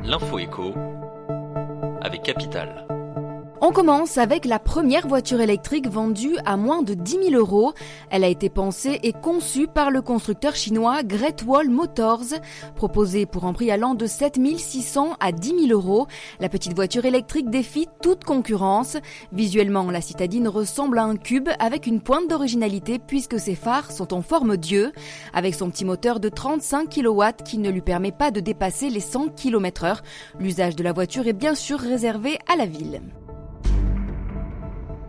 L'info éco avec Capital. On commence avec la première voiture électrique vendue à moins de 10 000 €. Elle a été pensée et conçue par le constructeur chinois Great Wall Motors. Proposée pour un prix allant de 7 600 à 10 000 €, la petite voiture électrique défie toute concurrence. Visuellement, la citadine ressemble à un cube avec une pointe d'originalité puisque ses phares sont en forme d'yeux. Avec son petit moteur de 35 kW qui ne lui permet pas de dépasser les 100 km/h, l'usage de la voiture est bien sûr réservé à la ville.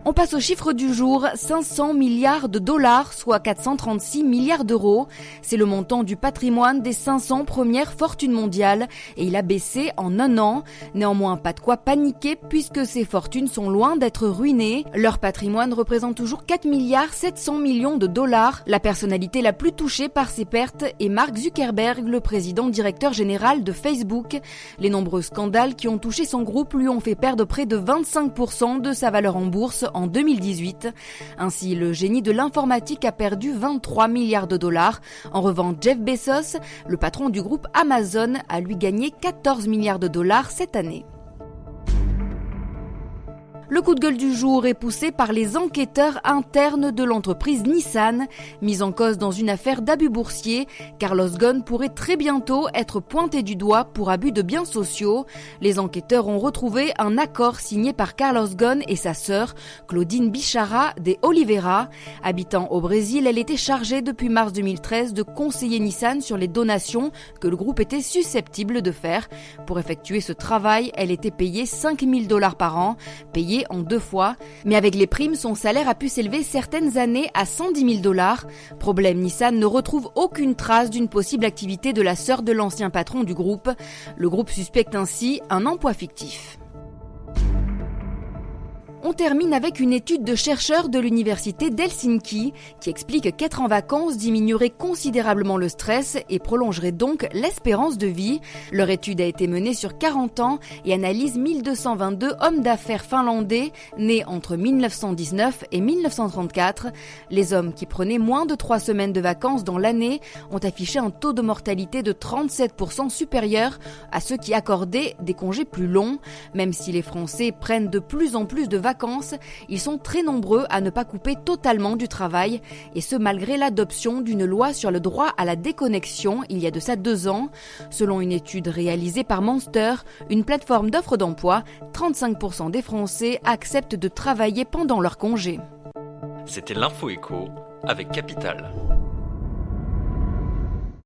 On passe au chiffre du jour, 500 milliards de dollars, soit 436 milliards d'euros. C'est le montant du patrimoine des 500 premières fortunes mondiales et il a baissé en un an. Néanmoins, pas de quoi paniquer puisque ces fortunes sont loin d'être ruinées. Leur patrimoine représente toujours 4 milliards 700 millions de dollars. La personnalité la plus touchée par ces pertes est Mark Zuckerberg, le président directeur général de Facebook. Les nombreux scandales qui ont touché son groupe lui ont fait perdre près de 25% de sa valeur en bourse en 2018. Ainsi, le génie de l'informatique a perdu 23 milliards de dollars. En revanche, Jeff Bezos, le patron du groupe Amazon, a lui gagné 14 milliards de dollars cette année. Le coup de gueule du jour est poussé par les enquêteurs internes de l'entreprise Nissan. Mise en cause dans une affaire d'abus boursier, Carlos Ghosn pourrait très bientôt être pointé du doigt pour abus de biens sociaux. Les enquêteurs ont retrouvé un accord signé par Carlos Ghosn et sa sœur, Claudine Bichara de Oliveira. Habitant au Brésil, elle était chargée depuis mars 2013 de conseiller Nissan sur les donations que le groupe était susceptible de faire. Pour effectuer ce travail, elle était payée 5 000 $ par an, payée en 2 fois, mais avec les primes, son salaire a pu s'élever certaines années à 110 000 $. Problème, Nissan ne retrouve aucune trace d'une possible activité de la sœur de l'ancien patron du groupe. Le groupe suspecte ainsi un emploi fictif. On termine avec une étude de chercheurs de l'université d'Helsinki qui explique qu'être en vacances diminuerait considérablement le stress et prolongerait donc l'espérance de vie. Leur étude a été menée sur 40 ans et analyse 1222 hommes d'affaires finlandais nés entre 1919 et 1934. Les hommes qui prenaient moins de 3 semaines de vacances dans l'année ont affiché un taux de mortalité de 37% supérieur à ceux qui accordaient des congés plus longs. Même si les Français prennent de plus en plus de vacances, ils sont très nombreux à ne pas couper totalement du travail, et ce malgré l'adoption d'une loi sur le droit à la déconnexion il y a de ça 2 ans. Selon une étude réalisée par Monster, une plateforme d'offres d'emploi, 35% des Français acceptent de travailler pendant leur congé. C'était l'info éco avec Capital.